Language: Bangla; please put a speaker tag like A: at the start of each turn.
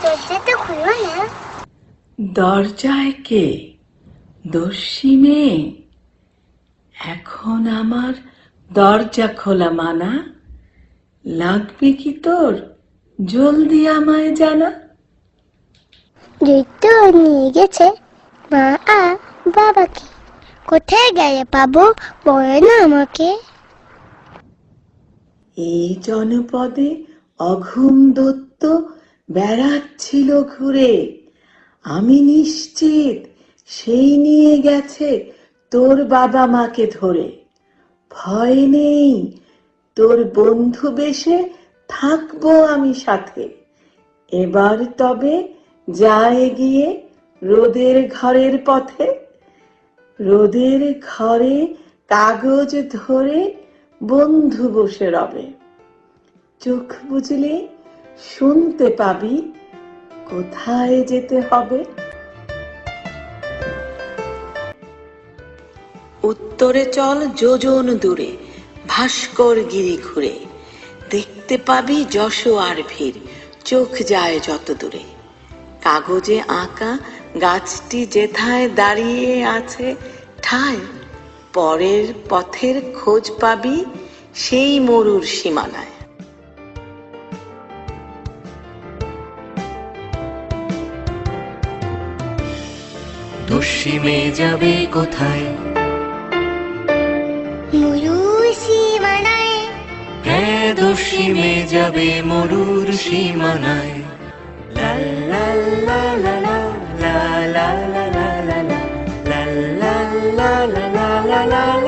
A: দরজাটা খুলো না।
B: দরজায় কে? দস্যি মেয়ে? এখন আমার দরজা খোলা মানা। লাগবে কি তোর জলদি আমায় জানা।
A: তো নিয়ে গেছে মা আর বাবাকে, কোথায় গেলে পাবো বলো না আমাকে।
B: এই জনপদে অঘুম দত্ত বেড়াচ্ছিল ঘুরে। আমি নিশ্চিত সেই নিয়ে গেছে তোর বাবা মাকে ধরে। ভয় নেই, তোর বন্ধু বেশে থাকবো আমি সাথে। এবার তবে যা এগিয়ে রোদের ঘরের পথে। রোদের ঘরে কাগজ ধরে বন্ধু বসে রবে। চোখ বুঝলে শুনতে পাবি কোথায় যেতে হবে। উত্তরে চল যোজন দূরে, ভাস্কর গিরি ঘুরে। দেখতে পাবি যশ আর ভিড়, চোখ যায় যত দূরে। কাগজে আঁকা গাছটি যেথায় দাঁড়িয়ে আছে ঠায়, পরের পথের খোঁজ পাবি সেই মরুর সীমানায়।
C: দস্যি মেয়ে যাবে কোথায়?
A: মরুর সীমানায়।
C: হ্যাঁ, দস্যি মেয়ে যাবে মরুর সীমানায়। লা লা লা লা লা লা লা লা লা লা লা লা লা লা লা লা লা।